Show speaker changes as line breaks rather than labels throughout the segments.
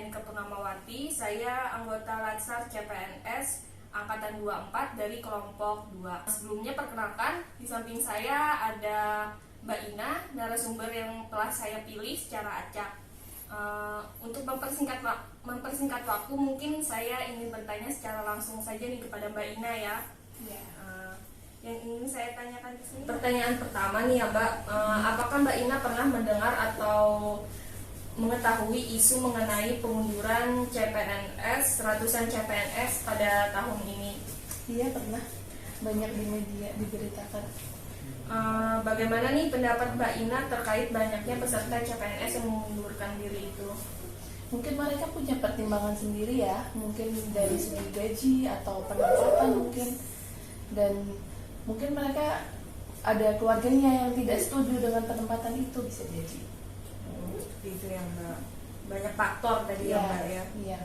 saya Nika Purnamawati, saya anggota Latsar CPNS Angkatan 24 dari kelompok 2. Sebelumnya perkenalkan, di samping saya ada Mbak Ina, narasumber yang telah saya pilih secara acak. Untuk mempersingkat waktu, mungkin saya ingin bertanya secara langsung saja nih kepada Mbak Ina ya.
Ya.
Yang ingin saya tanyakan di sini. Pertanyaan pertama nih ya Mbak, apakah Mbak Ina pernah mendengar atau mengetahui isu mengenai pengunduran CPNS, ratusan CPNS pada tahun ini?
Iya, pernah. Banyak di media diberitakan.
Bagaimana nih pendapat Mbak Ina terkait banyaknya peserta CPNS yang mengundurkan diri itu?
Mungkin mereka punya pertimbangan sendiri ya, mungkin dari segi gaji atau pendapatan mungkin, dan mungkin mereka ada keluarganya yang tidak setuju dengan penempatan itu, bisa jadi.
Itu yang Mbak, banyak faktor tadi ya Mbak ya.
Iya.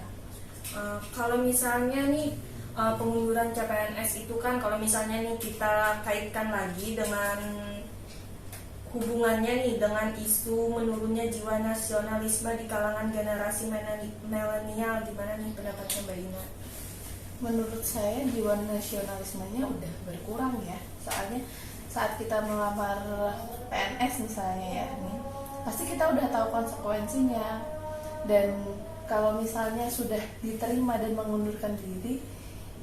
Kalau misalnya nih pengunduran CPNS itu kan, kalau misalnya nih kita kaitkan lagi dengan hubungannya nih dengan isu menurunnya jiwa nasionalisme di kalangan generasi milenial, gimana nih pendapatnya Mbak Ina?
Menurut saya jiwa nasionalismenya udah berkurang ya, soalnya saat kita melamar PNS misalnya ya nih, pasti kita udah tahu konsekuensinya, dan kalau misalnya sudah diterima dan mengundurkan diri,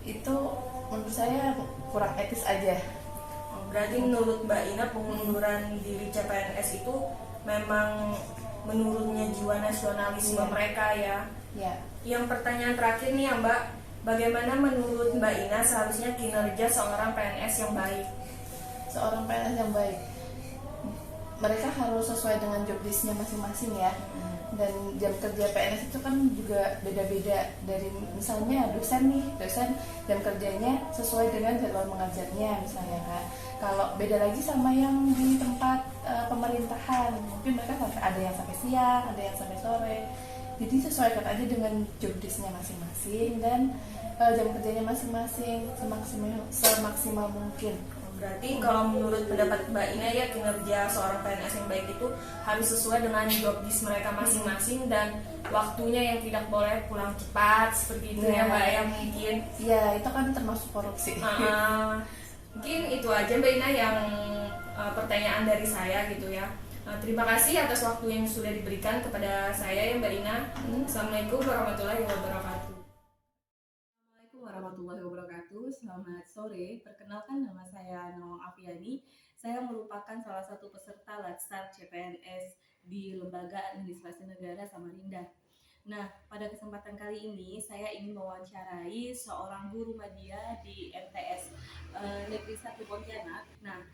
itu menurut saya kurang etis aja.
Berarti menurut Mbak Ina pengunduran diri CPNS itu memang menurunnya jiwa nasionalisme mereka ya.
Ya.
Yang pertanyaan terakhir nih ya Mbak, bagaimana menurut Mbak Ina seharusnya kinerja seorang PNS yang baik?
Seorang PNS yang baik, mereka harus sesuai dengan job list-nya masing-masing ya. Dan jam kerja PNS itu kan juga beda-beda. Dari misalnya dosen jam kerjanya sesuai dengan jadwal mengajarnya misalnya kan. Kalau beda lagi sama yang di tempat pemerintahan, mungkin mereka ada yang sampai siang, ada yang sampai sore. Jadi sesuaikan aja dengan job list-nya masing-masing dan jam kerjanya masing-masing semaksimal mungkin.
Berarti kalau menurut pendapat Mbak Ina ya, kinerja seorang PNS yang baik itu harus sesuai dengan job list mereka masing-masing dan waktunya yang tidak boleh pulang cepat seperti itu ya Mbak ya mungkin.
Iya, itu kan termasuk korupsi.
Mungkin itu aja Mbak Ina yang pertanyaan dari saya gitu ya. Terima kasih atas waktu yang sudah diberikan kepada saya ya Mbak Ina. Assalamualaikum warahmatullahi wabarakatuh.
Assalamualaikum warahmatullahi wabarakatuh. Selamat sore. Perkenalkan, nama saya Nawang Afiani. Saya merupakan salah satu peserta Latsar CPNS di Lembaga Administrasi Negara Samarinda. Nah, pada kesempatan kali ini saya ingin mewawancarai seorang guru media di MTS Negeri 1 Pontianak. Nah,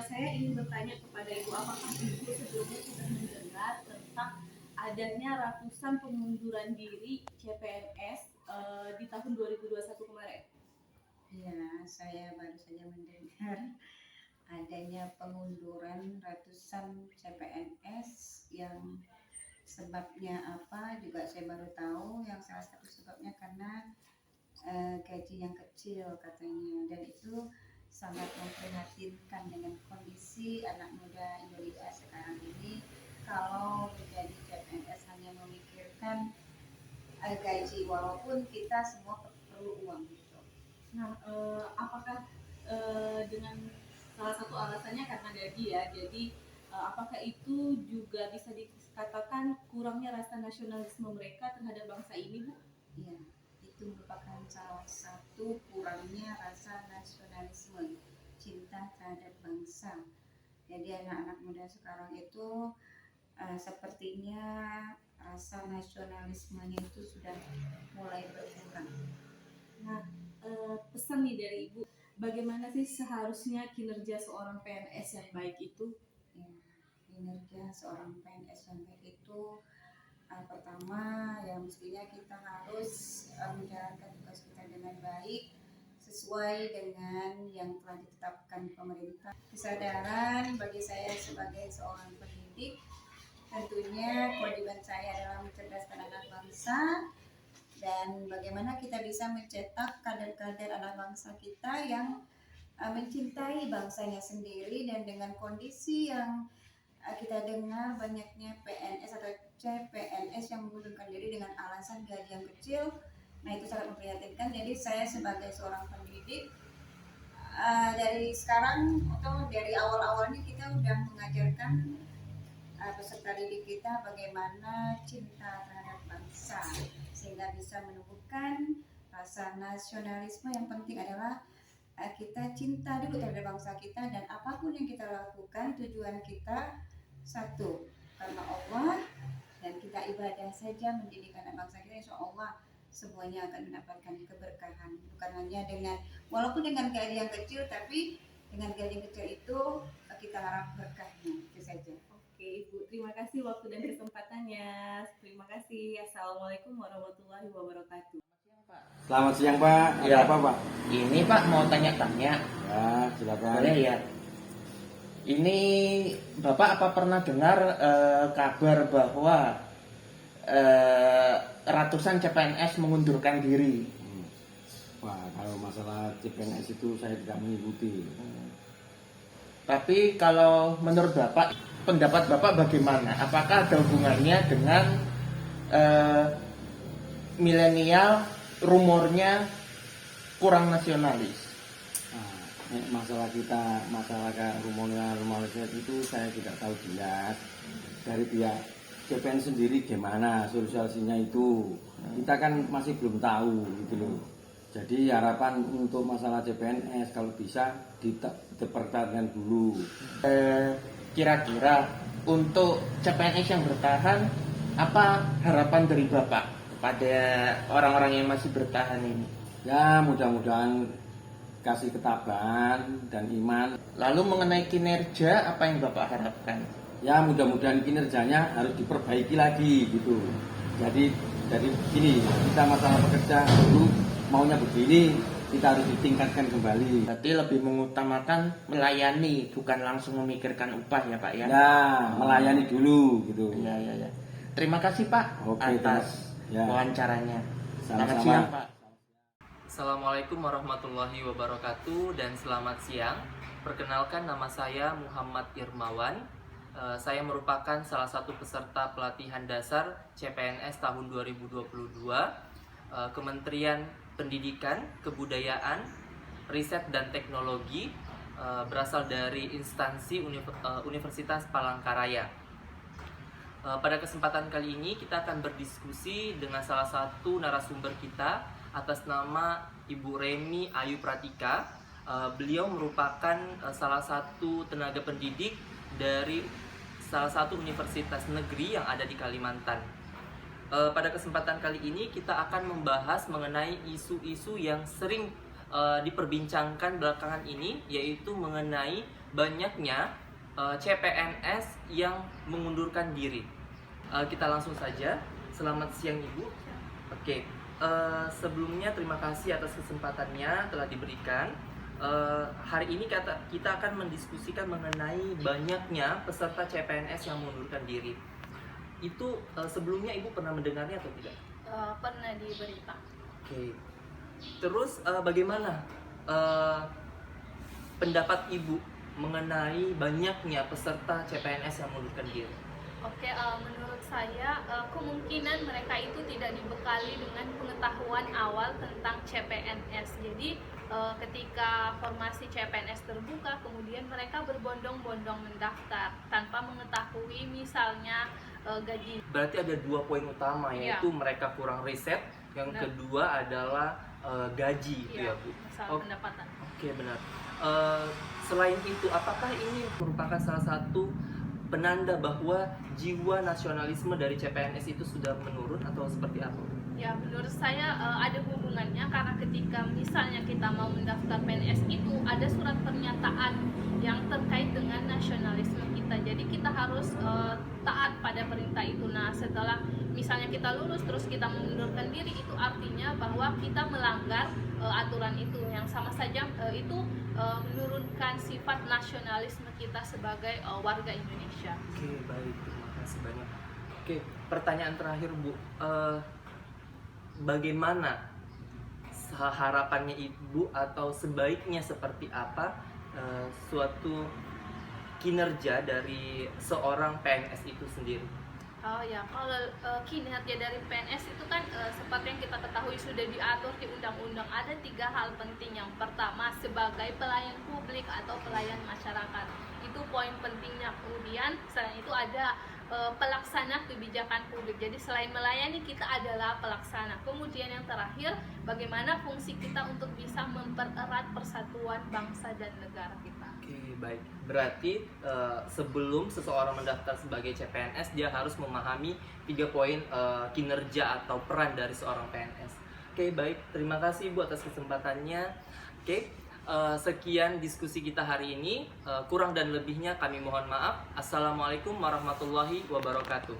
saya ingin bertanya kepada Ibu, apakah Ibu sebelumnya sudah mendengar tentang adanya ratusan pengunduran diri CPNS di tahun 2021 kemarin?
Ya, saya baru saja mendengar adanya pengunduran ratusan CPNS yang sebabnya apa juga saya baru tahu. Yang salah satu sebabnya karena gaji yang kecil katanya, dan itu sangat memprihatinkan dengan kondisi anak muda Indonesia sekarang ini. Kalau menjadi CPNS hanya memikirkan gaji, walaupun kita semua perlu uang gitu.
Nah, apakah dengan salah satu alasannya karena gaji ya, jadi apakah itu juga bisa dikatakan kurangnya rasa nasionalisme mereka terhadap bangsa ini, Bu?
Iya, itu merupakan salah satu kurangnya rasa nasionalisme, cinta terhadap bangsa. Jadi anak-anak muda sekarang itu sepertinya rasa nasionalismenya itu sudah mulai berkurang.
Nah, pesan nih dari Ibu, bagaimana sih seharusnya kinerja seorang PNS yang baik itu?
Ya, kinerja seorang PNS yang baik itu pertama ya mestinya kita harus menjalankan tugas kita dengan baik sesuai dengan yang telah ditetapkan pemerintah. Kesadaran bagi saya sebagai seorang pendidik, tentunya kewajiban saya adalah mencerdaskan anak bangsa, dan bagaimana kita bisa mencetak kader-kader anak bangsa kita yang mencintai bangsanya sendiri. Dan dengan kondisi yang kita dengar banyaknya PNS atau CPNS yang mengundurkan diri dengan alasan gaji yang kecil. Nah, itu sangat memprihatinkan. Jadi saya sebagai seorang pendidik, dari sekarang atau dari awal-awalnya kita udah mengajarkan peserta didik kita bagaimana cinta terhadap bangsa, sehingga bisa menumbuhkan rasa nasionalisme. Yang penting adalah kita cinta dulu terhadap bangsa kita, dan apapun yang kita lakukan tujuan kita satu, karena Allah, dan kita ibadah saja mendidik anak bangsa kita, insya Allah semuanya akan mendapatkan keberkahan. Bukan hanya dengan, walaupun dengan gaji yang kecil, tapi dengan gaji yang kecil itu kita harap berkahnya. Itu saja.
Oke Ibu, terima kasih waktu dan kesempatannya. Terima kasih. Assalamualaikum warahmatullahi wabarakatuh.
Selamat siang Pak. Ada
Ya.
apa Pak?
Ini Pak mau tanya-tanya.
Ya, silakan.
Boleh ya? Ini Bapak apa pernah dengar kabar bahwa ratusan CPNS mengundurkan diri?
Wah, kalau masalah CPNS itu saya tidak mengikuti.
Tapi kalau menurut Bapak, pendapat Bapak bagaimana? Apakah ada hubungannya dengan milenial rumornya kurang nasionalis?
Nah, masalah rumornya itu saya tidak tahu jelas dari pihak CPN sendiri gimana solusinya itu. Kita kan masih belum tahu gitu loh. Jadi harapan untuk masalah CPNS kalau bisa dipertahankan dulu.
Kira-kira untuk CPNS yang bertahan, apa harapan dari Bapak kepada orang-orang yang masih bertahan ini?
Ya, mudah-mudahan kasih ketabahan dan iman.
Lalu mengenai kinerja, apa yang Bapak harapkan?
Ya, mudah-mudahan kinerjanya harus diperbaiki lagi gitu. Jadi gini, kita masalah pekerja dulu maunya begini, kita harus ditingkatkan kembali.
Berarti lebih mengutamakan melayani, bukan langsung memikirkan upah ya Pak ya?
Ya, melayani dulu gitu.
Ya. Terima kasih Pak
Oke,
atas
ya.
wawancaranya. Selamat
Sama-sama.
siang Pak.
Assalamualaikum warahmatullahi wabarakatuh dan selamat siang. Perkenalkan, nama saya Muhammad Irmawan. Saya merupakan salah satu peserta pelatihan dasar CPNS tahun 2022 Kementerian Pendidikan, Kebudayaan, Riset dan Teknologi, berasal dari instansi Universitas Palangkaraya. Pada kesempatan kali ini kita akan berdiskusi dengan salah satu narasumber kita atas nama Ibu Remi Ayu Pratika. Beliau merupakan salah satu tenaga pendidik dari salah satu universitas negeri yang ada di Kalimantan. Pada kesempatan kali ini kita akan membahas mengenai isu-isu yang sering diperbincangkan belakangan ini, yaitu mengenai banyaknya CPNS yang mengundurkan diri. Kita langsung saja. Selamat siang Ibu. Oke, sebelumnya terima kasih atas kesempatannya telah diberikan. Hari ini kita akan mendiskusikan mengenai banyaknya peserta CPNS yang mengundurkan diri. Itu sebelumnya Ibu pernah mendengarnya atau tidak?
Pernah di berita.
Oke. Terus bagaimana pendapat Ibu mengenai banyaknya peserta CPNS yang mengundurkan diri?
Oke, menurut saya kemungkinan mereka itu tidak dibekali dengan pengetahuan awal tentang CPNS. Jadi ketika formasi CPNS terbuka, kemudian mereka berbondong-bondong mendaftar tanpa mengetahui misalnya gaji.
Berarti ada dua poin utama,
Iya.
yaitu mereka kurang riset, yang
Benar.
kedua adalah gaji, itu ya Bu.
Masalah
Oh.
pendapatan.
Oke, benar. Selain itu, apakah ini merupakan salah satu penanda bahwa jiwa nasionalisme dari CPNS itu sudah menurun atau seperti apa?
Ya, menurut saya ada hubungannya, karena ketika misalnya kita mau mendaftar PNS itu ada surat pernyataan yang terkait dengan nasionalisme kita. Jadi kita harus taat pada perintah itu. Nah, setelah misalnya kita lulus terus kita mengundurkan diri, itu artinya bahwa kita melanggar aturan itu, yang sama saja itu menurunkan sifat nasionalisme kita sebagai warga Indonesia.
Oke, baik. Terima kasih banyak. Oke, pertanyaan terakhir Bu. Bagaimana harapannya Ibu atau sebaiknya seperti apa suatu kinerja dari seorang PNS itu sendiri?
Oh ya, kalau kinerja dari PNS itu kan seperti yang kita ketahui sudah diatur di undang-undang, ada 3 hal penting. Yang pertama sebagai pelayan publik atau pelayan masyarakat, itu poin pentingnya. Kemudian selain itu ada pelaksana kebijakan publik. Jadi selain melayani, kita adalah pelaksana. Kemudian yang terakhir, bagaimana fungsi kita untuk bisa mempererat persatuan bangsa dan negara kita.
Oke, baik. Berarti sebelum seseorang mendaftar sebagai CPNS, dia harus memahami 3 poin kinerja atau peran dari seorang PNS. Oke, baik. Terima kasih Bu atas kesempatannya. Oke, sekian diskusi kita hari ini. Kurang dan lebihnya kami mohon maaf. Assalamualaikum warahmatullahi wabarakatuh.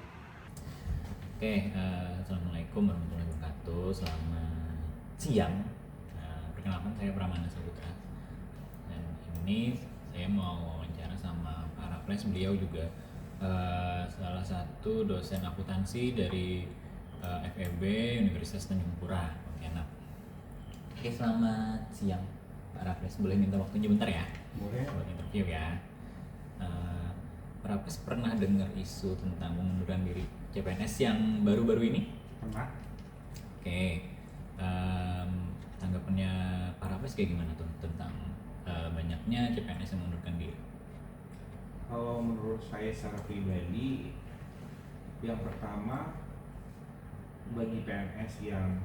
Oke, assalamualaikum warahmatullahi wabarakatuh. Selamat siang. Perkenalkan, saya Pramana Saputra. Dan ini saya mau wawancara sama Pak Raffles. Beliau juga salah satu dosen akuntansi dari FEB Universitas Tanjung Pura, Pontianak. Oke, selamat siang Pak Raffles. Boleh minta waktunya bentar ya?
Boleh.
Buat interview ya. Pak Raffles pernah dengar isu tentang pengunduran diri CPNS yang baru-baru ini?
Pernah.
Oke, tanggapannya Pak Raffles kayak gimana tuh tentang banyaknya CPNS yang mengundurkan diri?
Kalau menurut saya secara pribadi, yang pertama, bagi PNS yang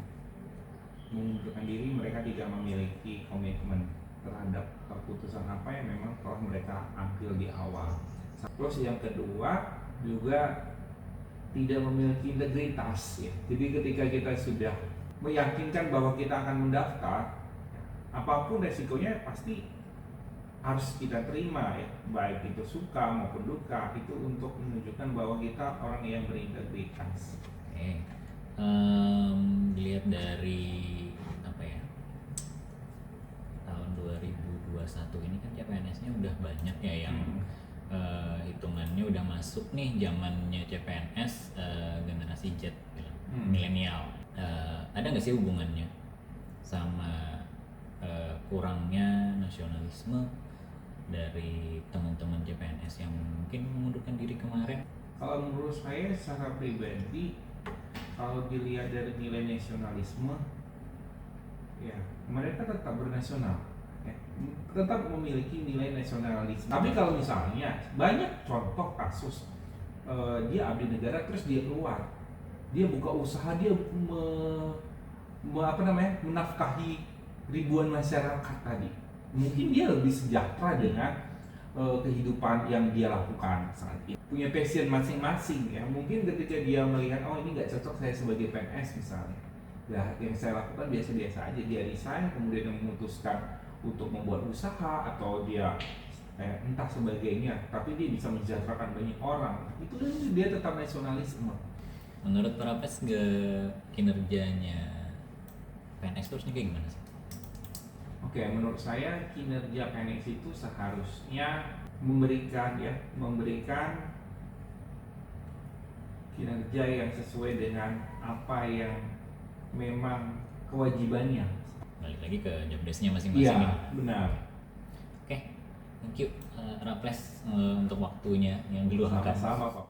mengundurkan diri, mereka tidak memiliki komitmen terhadap keputusan apa yang memang telah mereka ambil di awal. Terus yang kedua juga tidak memiliki integritas ya. Jadi ketika kita sudah meyakinkan bahwa kita akan mendaftar, apapun resikonya pasti harus kita terima ya, baik itu suka maupun duka, itu untuk menunjukkan bahwa kita orang yang berintegritas.
Oke, dilihat dari apa ya, tahun 2021 ini kan CPNS-nya udah banyak ya yang hitungannya udah masuk nih zamannya CPNS generasi Z, milenial. Ada nggak sih hubungannya sama kurangnya nasionalisme dari teman-teman CPNS yang mungkin mengundurkan diri kemarin?
Kalau menurut saya secara pribadi, kalau dilihat dari nilai nasionalisme, ya mereka tetap bernasional, ya, tetap memiliki nilai nasionalisme. Tapi kalau misalnya banyak contoh kasus dia abdi negara terus dia keluar, dia buka usaha, dia menafkahi ribuan masyarakat tadi, mungkin dia lebih sejahtera dengan kehidupan yang dia lakukan saat ini, punya passion masing-masing ya. Mungkin ketika dia melihat oh ini nggak cocok saya sebagai PNS misalnya, nah yang saya lakukan biasa-biasa aja, dia resign, kemudian memutuskan untuk membuat usaha atau dia entah sebagainya, tapi dia bisa mensejahterakan banyak orang, itu dia tetap nasionalisme.
Menurut Pak Raffles, kinerjanya PNS terusnya kayak gimana sih?
Oke, menurut saya kinerja PNS itu seharusnya memberikan kinerja yang sesuai dengan apa yang memang kewajibannya.
Balik lagi ke job desk-nya masing-masing.
Iya, benar.
Oke, thank you Raffles untuk waktunya yang diluangkan.
Sama-sama Pak.